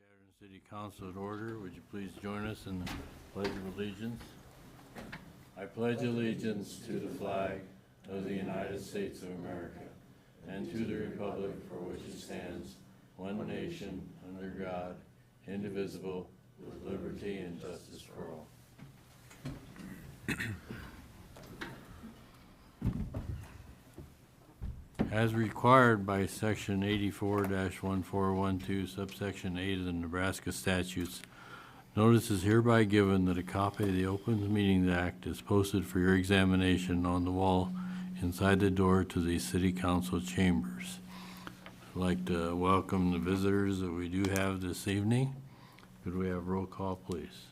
Chadron City Council at order. Would you please join us in the Pledge of Allegiance? I pledge allegiance to the flag of the United States of America and to the republic for which it stands, one nation, under God, indivisible, with liberty and justice for all. As required by Section 84-1412, subsection 8 of the Nebraska statutes, notice is hereby given that a copy of the Open Meetings Act is posted for your examination on the wall inside the door to the City Council chambers. I'd like to welcome the visitors that we do have this evening. Could we have roll call, please?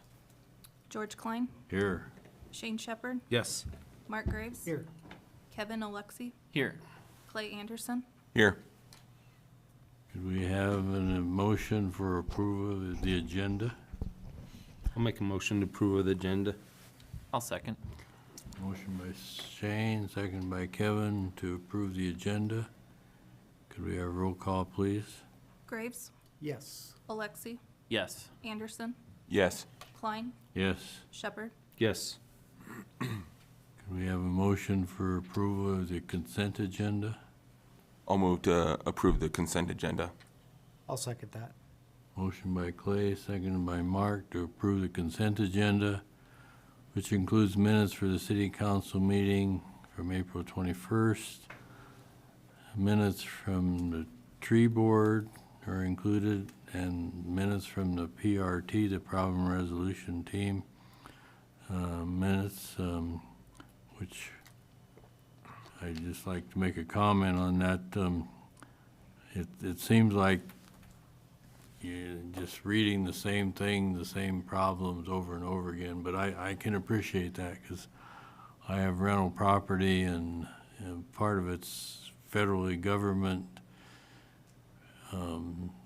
George Klein. Here. Shane Shepard. Yes. Mark Graves. Here. Kevin Alexi. Here. Clay Anderson. Here. Could we have an motion for approval of the agenda? I'll make a motion to approve of the agenda. I'll second. Motion by Shane, second by Kevin to approve the agenda. Could we have roll call, please? Graves. Yes. Alexi. Yes. Anderson. Yes. Klein. Yes. Shepard. Yes. Could we have a motion for approval of the consent agenda? I'll move to approve the consent agenda. I'll second that. Motion by Clay, seconded by Mark to approve the consent agenda, which includes minutes for the City Council meeting from April 21st. Minutes from the tree board are included, and minutes from the PRT, the Problem Resolution Team, minutes, which I'd just like to make a comment on that. It seems like you're just reading the same thing, the same problems over and over again, but I can appreciate that because I have rental property and part of it's federally government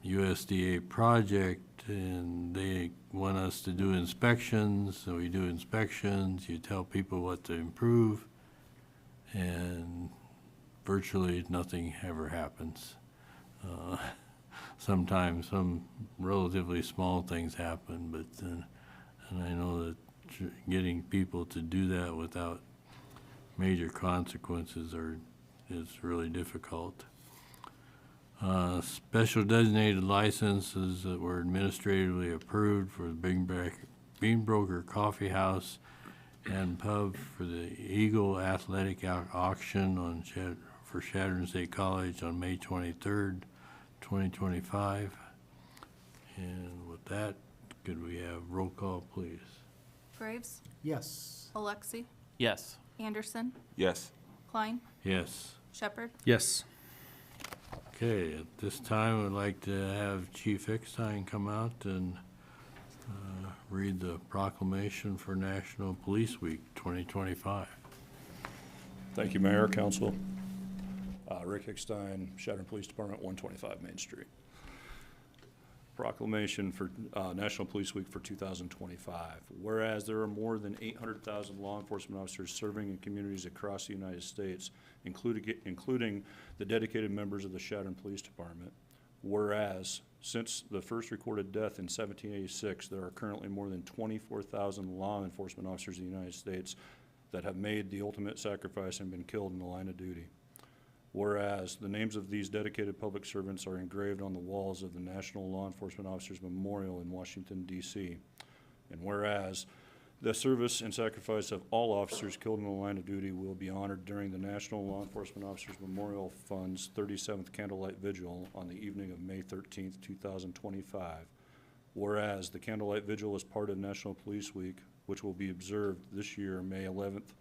USDA project, and they want us to do inspections, so we do inspections. You tell people what to improve, and virtually nothing ever happens. Sometimes some relatively small things happen, but and I know that getting people to do that without major consequences is really difficult. Special designated licenses that were administratively approved for the Bean Broker Coffee House and Pub for the Eagle Athletic Auction on for Chadron State College on May 23rd, 2025. And with that, could we have roll call, please? Graves. Yes. Alexi. Yes. Anderson. Yes. Klein. Yes. Shepard. Yes. Okay, at this time, I'd like to have Chief Eckstein come out and read the proclamation for National Police Week 2025. Thank you, Mayor, Council. Rick Hickstein, Chadron Police Department, 125 Main Street. Proclamation for National Police Week for 2025. Whereas there are more than 800,000 law enforcement officers serving in communities across the United States, including the dedicated members of the Chadron Police Department. Whereas since the first recorded death in 1786, there are currently more than 24,000 law enforcement officers in the United States that have made the ultimate sacrifice and been killed in the line of duty. Whereas the names of these dedicated public servants are engraved on the walls of the National Law Enforcement Officers Memorial in Washington, D.C. And whereas the service and sacrifice of all officers killed in the line of duty will be honored during the National Law Enforcement Officers Memorial Fund's 37th Candlelight Vigil on the evening of May 13th, 2025. Whereas the Candlelight Vigil is part of National Police Week, which will be observed this year, May 11th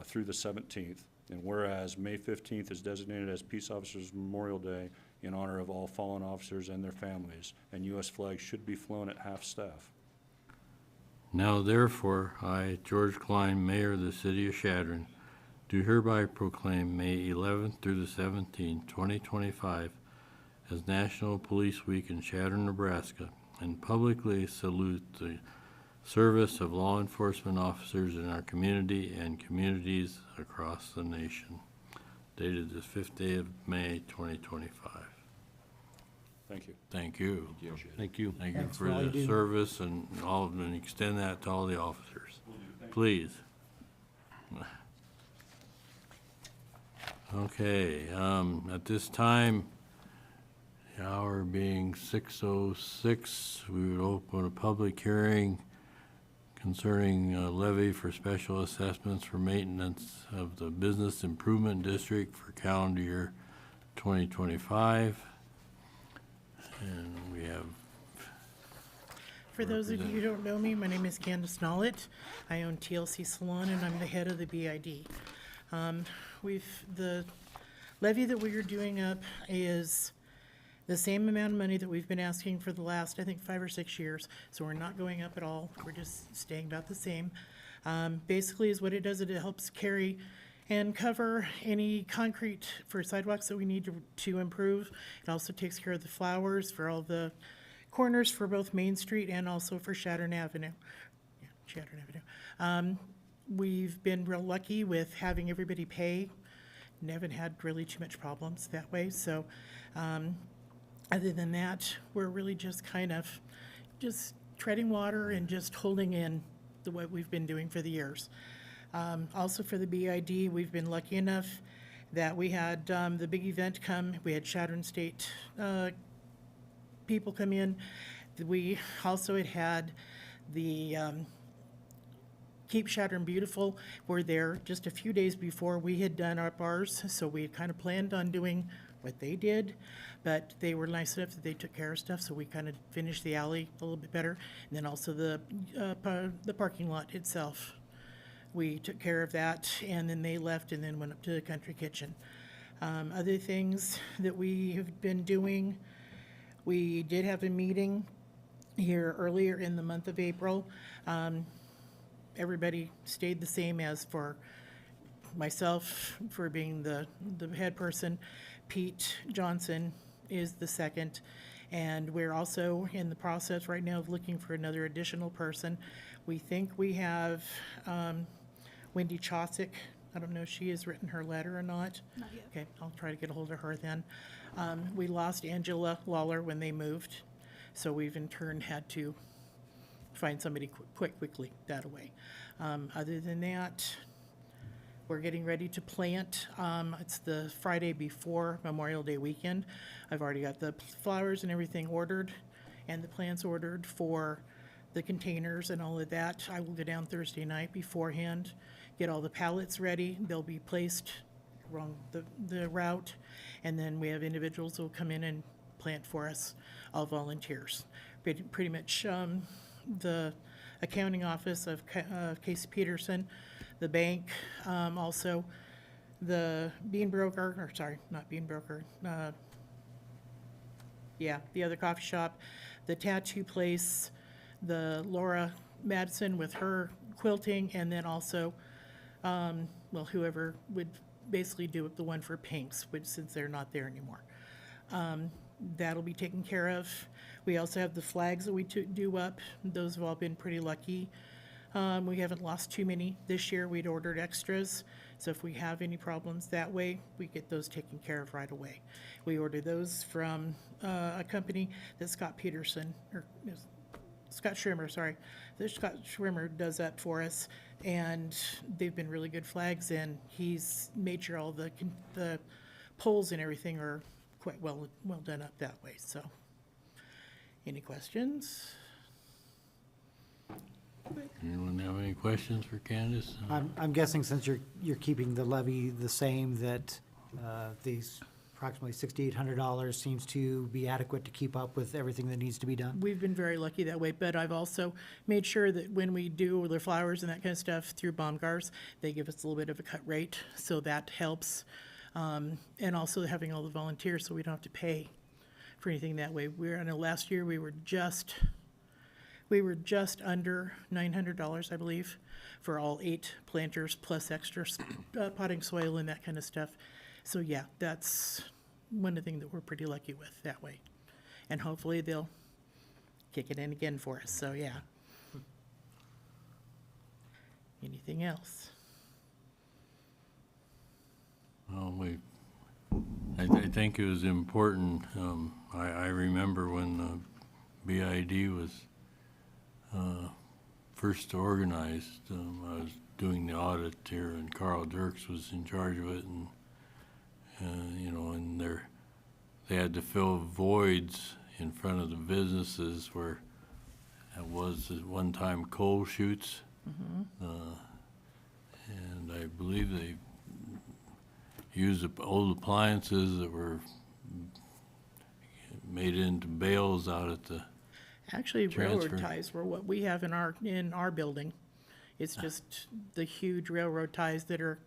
through the 17th. And whereas May 15th is designated as Peace Officers Memorial Day in honor of all fallen officers and their families, and U.S. flags should be flown at half-staff. Now therefore, I, George Klein, Mayor of the City of Chadron, do hereby proclaim May 11th through the 17th, 2025 as National Police Week in Chadron, Nebraska, and publicly salute the service of law enforcement officers in our community and communities across the nation. Dated this 5th day of May, 2025. Thank you. Thank you. Thank you. Thank you Thanks for for all you the do. service and all, and extend that to all the officers. Please. Okay, at this time, the hour being 6:06, we would open a public hearing concerning a levy for special assessments for maintenance of the Business Improvement District for calendar year 2025. And we have, For those of you who don't know me, my name is Candace Nollett. I own TLC Salon, and I'm the head of the BID. The levy that we are doing up is the same amount of money that we've been asking for the last, I think, 5 or 6 years. So we're not going up at all. We're just staying about the same. Basically is what it does, it helps carry and cover any concrete for sidewalks that we need to improve. It also takes care of the flowers for all the corners for both Main Street and also for Chadron Avenue. Yeah, Chadron Avenue. We've been real lucky with having everybody pay. Haven't had really too much problems that way. So other than that, we're really just kind of just treading water and just holding in what we've been doing for the years. Also for the BID, we've been lucky enough that we had the big event come. We had Chadron State people come in. We also had the Keep Chadron Beautiful were there just a few days before we had done up ours, so we had kind of planned on doing what they did, but they were nice enough that they took care of stuff, so we kind of finished the alley a little bit better, and then also the parking lot itself. We took care of that, and then they left and then went up to the Country Kitchen. Other things that we have been doing, we did have a meeting here earlier in the month of April. Everybody stayed the same as for myself for being the head person. Pete Johnson is the second. And we're also in the process right now of looking for another additional person. We think we have Wendy Chosick. I don't know if she has written her letter or not. Not yet. Okay, I'll try to get a hold of her then. We lost Angela Lawler when they moved, so we've in turn had to find somebody quickly that way. Other than that, we're getting ready to plant. It's the Friday before Memorial Day weekend. I've already got the flowers and everything ordered and the plants ordered for the containers and all of that. I will go down Thursday night beforehand, get all the pallets ready. They'll be placed along the route, and then we have individuals who will come in and plant for us, all volunteers. Pretty much the accounting office of Casey Peterson, the bank, also the bean broker, or sorry, not bean broker, the other coffee shop, the tattoo place, the Laura Madison with her quilting, and then also well, whoever would basically do the one for Pinks, which since they're not there anymore. That'll be taken care of. We also have the flags that we do up. Those have all been pretty lucky. We haven't lost too many this year. We'd ordered extras, so if we have any problems that way, we get those taken care of right away. We order those from a company that Scott Schrimmer, sorry. That Scott Schrimmer does that for us, and they've been really good flags, and he's made sure all the poles and everything are quite well done up that way, so. Any questions? Anyone have any questions for Candace? I'm guessing since you're keeping the levy the same, that these approximately $6,800 seems to be adequate to keep up with everything that needs to be done? We've been very lucky that way, but I've also made sure that when we do the flowers and that kind of stuff through Baumgars, they give us a little bit of a cut rate, so that helps. And also having all the volunteers, so we don't have to pay for anything that way. I know last year we were just under $900, I believe, for all 8 planters plus extra potting soil and that kind of stuff. So yeah, that's one of the things that we're pretty lucky with that way. And hopefully they'll kick it in again for us, so yeah. Anything else? Well, I think it was important. I remember when the BID was first organized. I was doing the audit here, and Carl Dirks was in charge of it, and and they had to fill voids in front of the businesses where it was at one time coal chutes, and I believe they used old appliances that were made into bales out at the Actually, railroad Transfer. ties were what we have in our building. It's just the huge railroad ties that are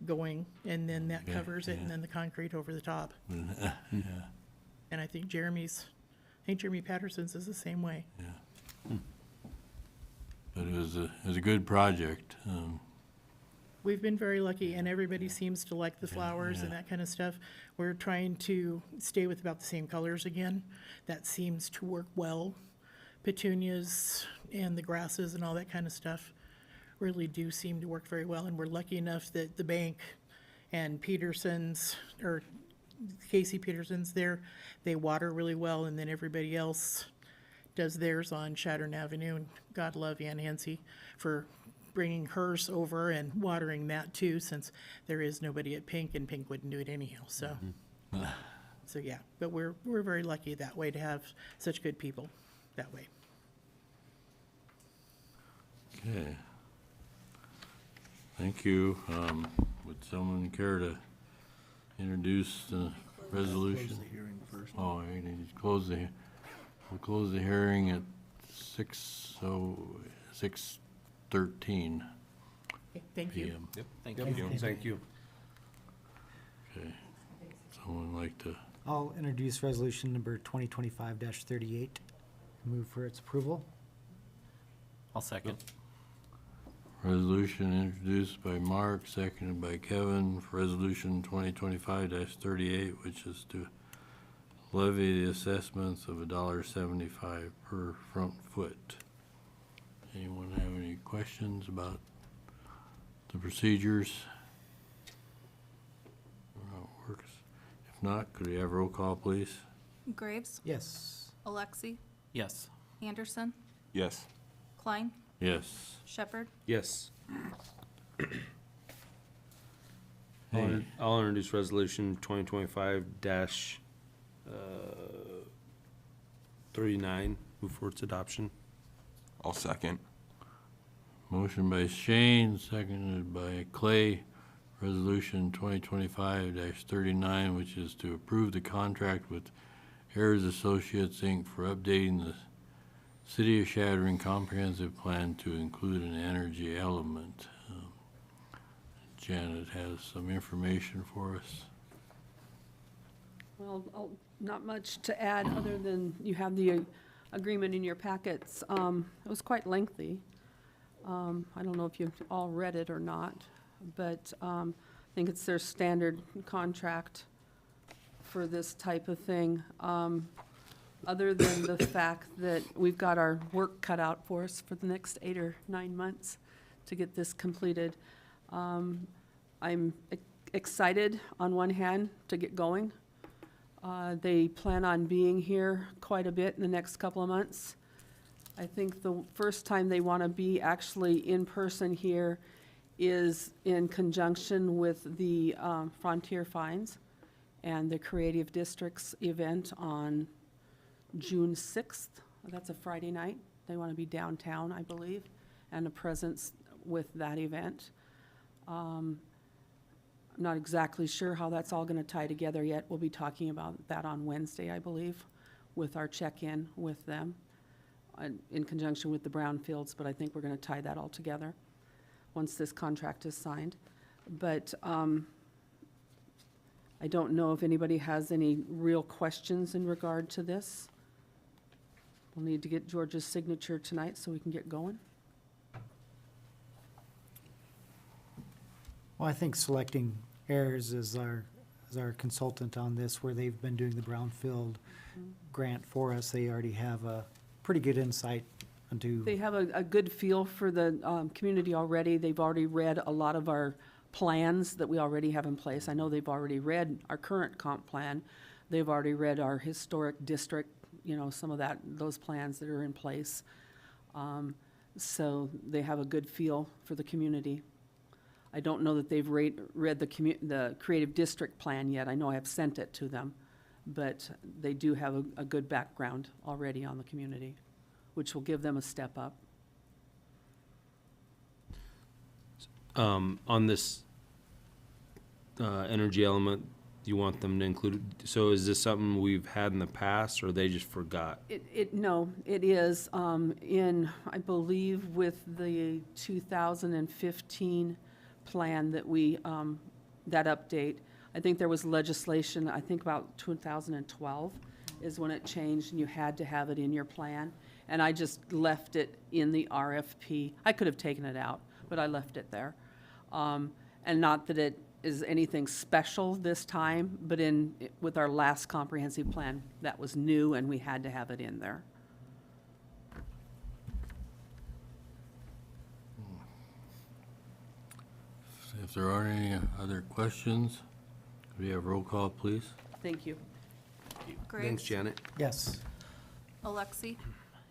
going, and then that Yeah, covers it, and yeah. then the concrete over the top. yeah, And I think Jeremy Patterson's is the same way. but it was a good project. We've been very lucky, and everybody seems to like the flowers and yeah. that kind of stuff. We're trying to stay with about the same colors again. That seems to work well. Petunias and the grasses and all that kind of stuff really do seem to work very well, and we're lucky enough that the bank and Peterson's, or Casey Peterson's there, they water really well, and then everybody else does theirs on Chadron Avenue, and God love Ann Hansi for bringing hers over and watering that too, since there is nobody at Pink, and Pink wouldn't do it anyhow, so. So yeah, but we're very lucky that way to have such good people that way. Okay. Thank you. Would someone care to introduce the resolution? Oh, I need to close we'll close the hearing at 6:13 Okay, thank you. PM. Thank you. Okay. Someone like to, I'll introduce resolution number 2025-38. Move for its approval. I'll second. resolution introduced by Mark, seconded by Kevin, for resolution 2025-38, which is to levy the assessments of $1.75 per front foot. Anyone have any questions about the procedures? How it works? If not, could we have roll call, please? Graves, Yes. Alexi, Yes. Anderson, Yes. Klein, Yes. Shepherd, Yes. Hey. I'll introduce resolution 2025-39, move for its adoption. I'll second. Motion by Shane, seconded by Clay, resolution 2025-39, which is to approve the contract with Ayers Associates, Inc. for updating the City of Chadron comprehensive plan to include an energy element. Janet has some information for us. Well, not much to add, other than you have the agreement in your packets. It was quite lengthy. I don't know if you've all read it or not. but I think it's their standard contract for this type of thing. Other than the fact that we've got our work cut out for us for the next 8 or 9 months to get this completed. I'm excited on one hand to get going. They plan on being here quite a bit in the next couple of months. I think the first time they want to be actually in person here is in conjunction with the Frontier Finds and the Creative Districts event on June 6th. That's a Friday night. They want to be downtown, I believe, and a presence with that event. I'm not exactly sure how that's all going to tie together yet. We'll be talking about that on Wednesday, I believe, with our check-in with them in conjunction with the brownfields, but I think we're going to tie that all together once this contract is signed. But I don't know if anybody has any real questions in regard to this. We'll need to get George's signature tonight so we can get going. Well, I think selecting Ayers as our consultant on this, where they've been doing the brownfield grant for us, they already have a pretty good insight into. They have a good feel for the community already. They've already read a lot of our plans that we already have in place. I know they've already read our current comp plan. They've already read our historic district, you know, some of those plans that are in place. So they have a good feel for the community. I don't know that they've read the creative district plan yet. I know I have sent it to them, but they do have a good background already on the community, which will give them a step up. On this energy element, you want them to include, so is this something we've had in the past, or they just forgot? No, it is, in, I believe with the 2015 plan that we, that update, I think there was legislation, I think about 2012 is when it changed, and you had to have it in your plan. And I just left it in the RFP. I could have taken it out, but I left it there. And not that it is anything special this time, but with our last comprehensive plan, that was new and we had to have it in there. If there aren't any other questions, could we have roll call, please? Thank you. Thanks, Graves, Janet. Yes. Alexi,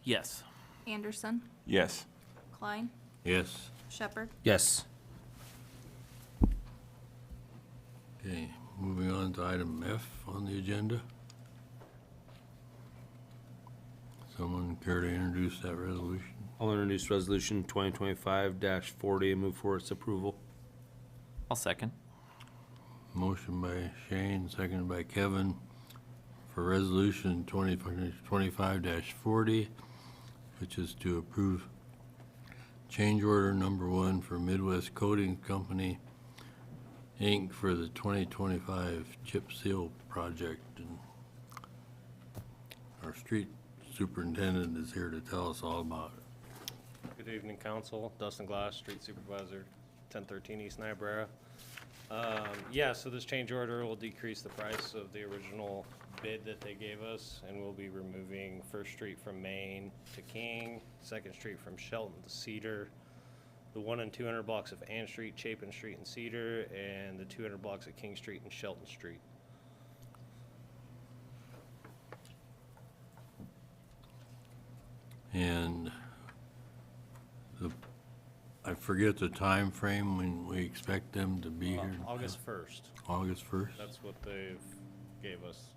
Yes. Anderson, Yes. Klein, Yes. Shepherd. Yes. Okay, moving on to item F on the agenda. Someone care to introduce that resolution? I'll introduce resolution 2025-40 and move for its approval. I'll second. Motion by Shane, seconded by Kevin for resolution 2025-40, which is to approve change order number 1 for Midwest Coating Company, Inc. for the 2025 chip seal project. And our street superintendent is here to tell us all about it. Good evening, council. Dustin Glass, street supervisor, 1013 East Niobrara. Yeah, so this change order will decrease the price of the original bid that they gave us, and we'll be removing First Street from Main to King, Second Street from Shelton to Cedar, the 1 and 200 blocks of Ann Street, Chapin Street, and Cedar, and the 200 blocks of King Street and Shelton Street. And I forget the time frame when we expect them to be here. August 1st. August 1st? That's what they've gave us.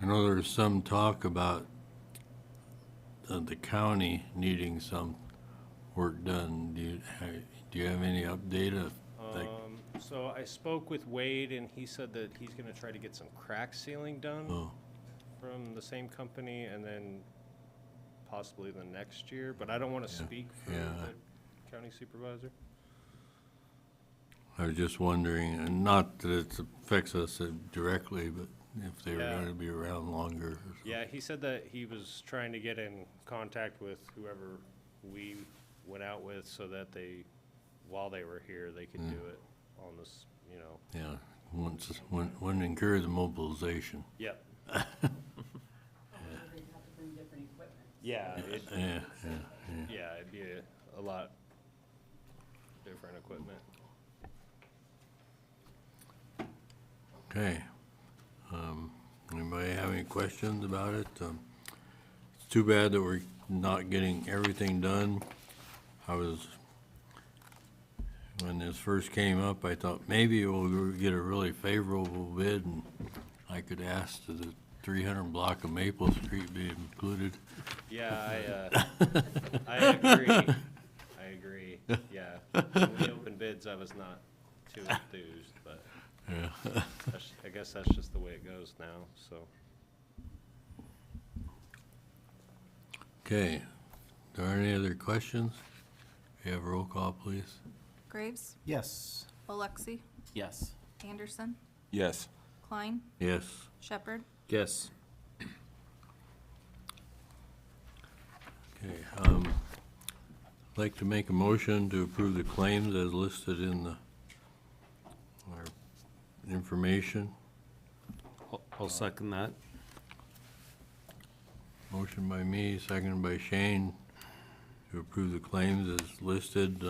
I know there's some talk about the county needing some work done. Do you have any update of, like, So I spoke with Wade, and he said that he's gonna try to get some crack sealing done oh, from the same company, and then possibly the next year, but I don't wanna speak for yeah. the county supervisor. I was just wondering, and not that it affects us directly, but if they were Yeah. gonna be around longer. Yeah, he said that he was trying to get in contact with whoever we went out with so that they, while they were here, they could do it on this, you know. Yeah, wouldn't encourage mobilization. Yep. They'd have to bring different equipment. Yeah, Yeah. it'd be a lot different equipment. Okay. Anybody have any questions about it? It's too bad that we're not getting everything done. When this first came up, I thought maybe we'll get a really favorable bid and I could ask that the 300 block of Maple Street be included. Yeah, I agree. I agree, yeah. When we opened bids, I was not too enthused, but Yeah. I guess that's just the way it goes now, so. Okay. Are there any other questions? We have a roll call, please. Graves, Yes. Alexi, Yes. Anderson, Yes. Klein, Yes. Shepherd. Yes. Okay, I'd like to make a motion to approve the claims as listed in our information. I'll second that. Motion by me, seconded by Shane, to approve the claims as listed.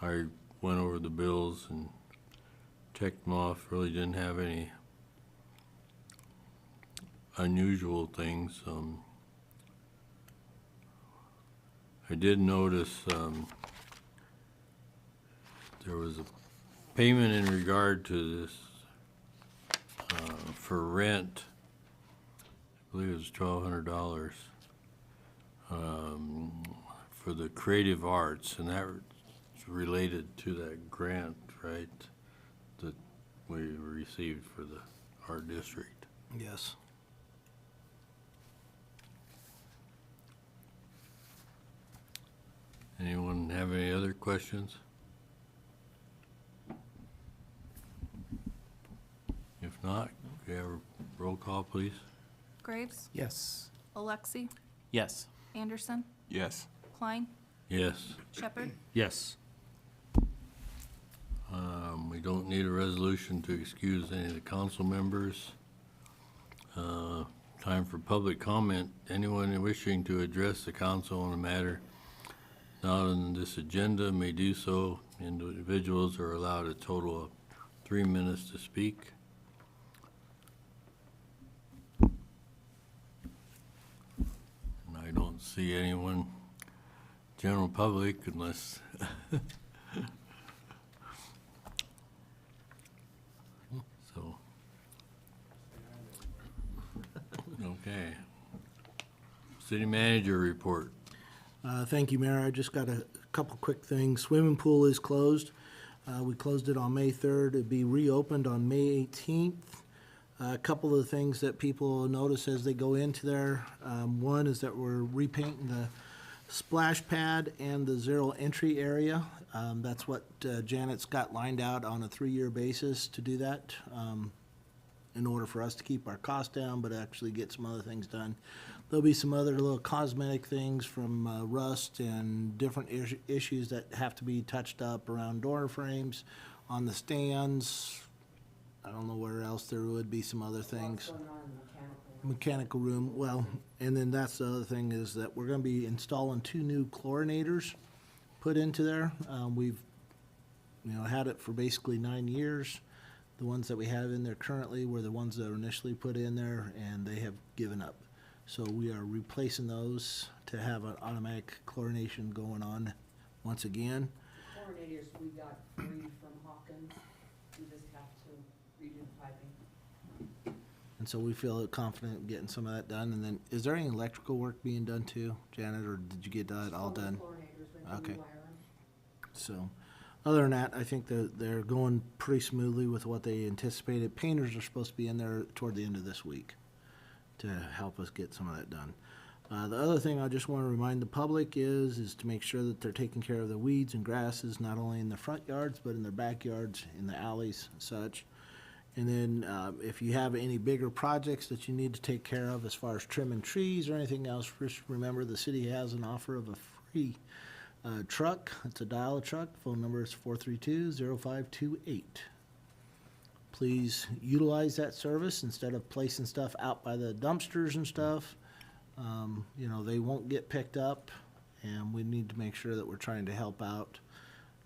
I went over the bills and checked them off, really didn't have any unusual things. I did notice there was a payment in regard to this for rent. I believe it was $1,200 for the creative arts, and that's related to that grant, right, that we received for the art district. Yes. Anyone have any other questions? If not, could we have a roll call, please? Graves, Yes. Alexi, Yes. Anderson, Yes. Klein, Yes. Shepherd. Yes. We don't need a resolution to excuse any of the council members. Time for public comment. Anyone wishing to address the council on a matter not on this agenda may do so. Individuals are allowed a total of 3 minutes to speak. And I don't see anyone, general public, unless so. Okay. City manager report. Thank you, Mayor. I just got a couple quick things. Swimming pool is closed. We closed it on May 3rd. It'll be reopened on May 18th. A couple of the things that people notice as they go into there, one is that we're repainting the splash pad and the zero entry area. That's what Janet's got lined out on a 3-year basis to do that, in order for us to keep our costs down, but actually get some other things done. There'll be some other little cosmetic things from rust and different issues that have to be touched up around door frames, on the stands. I don't know where else there would be some other things. Mechanical room, well, and then that's the other thing is that we're gonna be installing 2 new chlorinators put into there. We've, had it for basically 9 years. The ones that we have in there currently were the ones that were initially put in there, and they have given up. So we are replacing those to have an automatic chlorination going on once again. Chlorinators, we got 3 from Hawkins. We just have to redo the piping. And so we feel confident in getting some of that done. And then, is there any electrical work being done too, Janet, or did you get that all done? Okay. So, other than that, I think that they're going pretty smoothly with what they anticipated. Painters are supposed to be in there toward the end of this week to help us get some of that done. The other thing I just want to remind the public is to make sure that they're taking care of the weeds and grasses, not only in the front yards, but in their backyards, in the alleys and such. And then if you have any bigger projects that you need to take care of as far as trimming trees or anything else, just remember the city has an offer of a free truck. It's a dial truck. Phone number is 432-0528. Please utilize that service instead of placing stuff out by the dumpsters and stuff. You know, they won't get picked up, and we need to make sure that we're trying to help out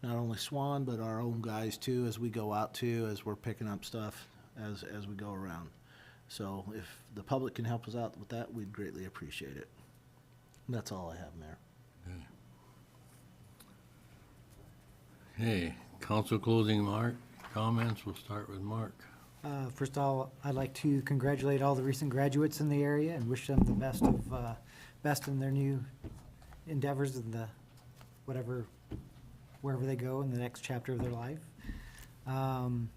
not only Swan, but our own guys too, as we go out too, as we're picking up stuff as we go around. So if the public can help us out with that, we'd greatly appreciate it. And that's all I have, Mayor. Okay, council closing comments. We'll start with Mark. First of all, I'd like to congratulate all the recent graduates in the area and wish them the best in their new endeavors in the wherever they go in the next chapter of their life. And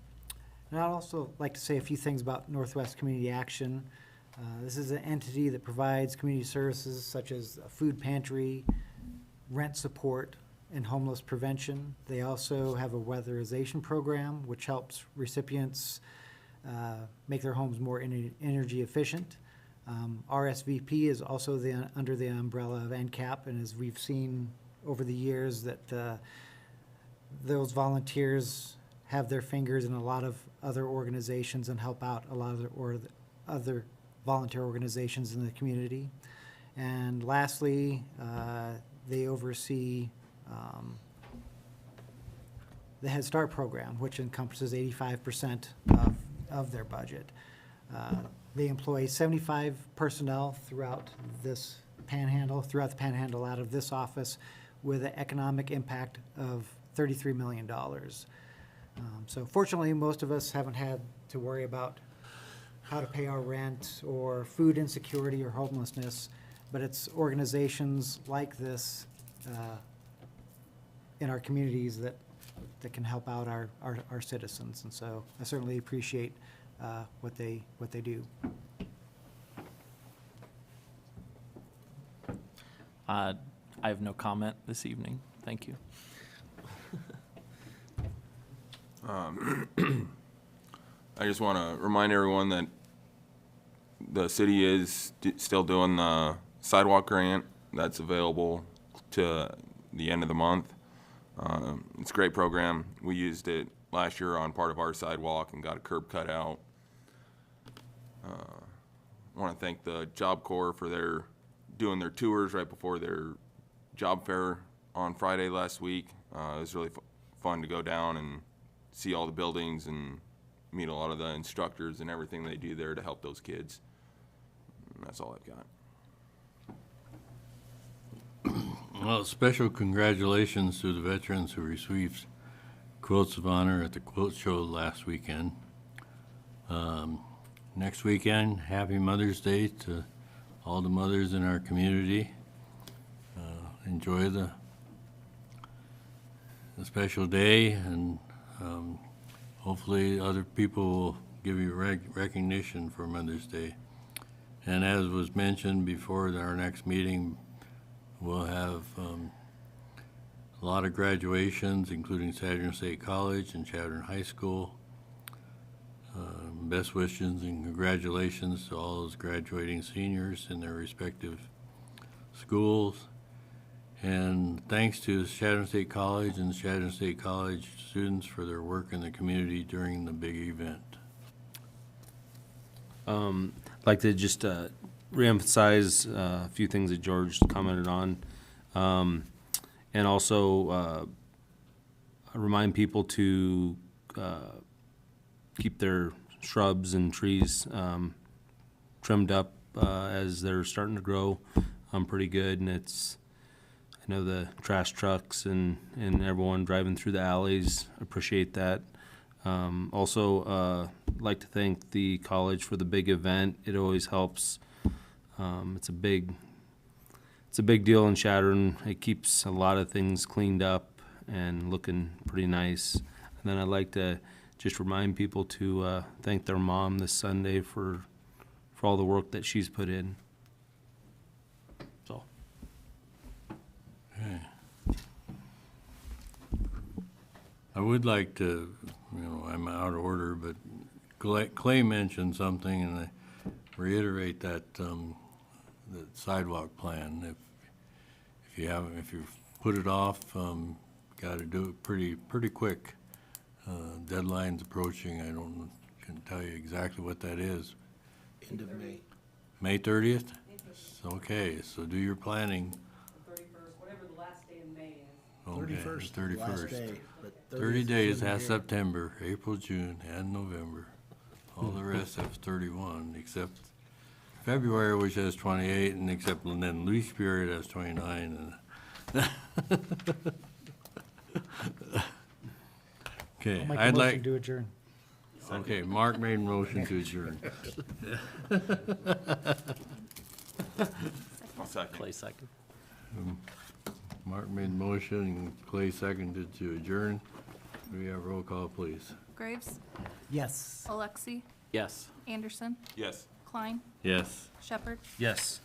I'd also like to say a few things about Northwest Community Action. This is an entity that provides community services such as a food pantry, rent support, and homeless prevention. They also have a weatherization program which helps recipients make their homes more energy efficient. RSVP is also under the umbrella of NCAP, and as we've seen over the years that those volunteers have their fingers in a lot of other organizations and help out a lot of other volunteer organizations in the community. And lastly, they oversee the Head Start program, which encompasses 85% of their budget. They employ 75 personnel throughout the panhandle out of this office with an economic impact of $33 million. So fortunately, most of us haven't had to worry about how to pay our rent or food insecurity or homelessness, but it's organizations like this in our communities that can help out our citizens. And so I certainly appreciate what they do. I have no comment this evening. Thank you. I just want to remind everyone that the city is still doing the sidewalk grant that's available to the end of the month. It's a great program. We used it last year on part of our sidewalk and got a curb cut out. I want to thank the Job Corps for doing their tours right before their job fair on Friday last week. It was really fun to go down and see all the buildings and meet a lot of the instructors and everything they do there to help those kids. And that's all I've got. Well, special congratulations to the veterans who received quotes of honor at the quilt show last weekend. Next weekend, happy Mother's Day to all the mothers in our community. Enjoy the special day, and hopefully other people will give you recognition for Mother's Day. And as was mentioned before, our next meeting we'll have a lot of graduations, including Chadron State College and Chadron High School. Best wishes and congratulations to all those graduating seniors in their respective schools. And thanks to Chadron State College and Chadron State College students for their work in the community during the big event. I'd like to just reemphasize a few things that George commented on, and also remind people to keep their shrubs and trees trimmed up as they're starting to grow pretty good. And I know the trash trucks and everyone driving through the alleys appreciate that. Also, like to thank the college for the big event. It always helps. It's a big deal in Chadron. It keeps a lot of things cleaned up and looking pretty nice. And then I'd like to just remind people to thank their mom this Sunday for all the work that she's put in. So. Okay. I would like to, I'm out of order, but Clay mentioned something, and I reiterate that, the sidewalk plan. If you put it off, gotta do it pretty quick. Deadline's approaching, can tell you exactly what that is. End of May. May 30th? Okay, so do your planning. 31st, whatever the last day in May is. Okay, 31st, the is the last 31st. day, but 30 30th days is in has here. September, April, June, and November. All the rest have 31, except February, which has 28, and then lease period has 29. Okay, I'll make a I'd motion like, to adjourn. okay, Mark made a motion to adjourn. I'll second. Clay second. Mark made a motion, and Clay seconded to adjourn. Do we have roll call, please? Graves, Yes. Alexi, Yes. Anderson, Yes. Klein, Yes. Shepherd. Yes.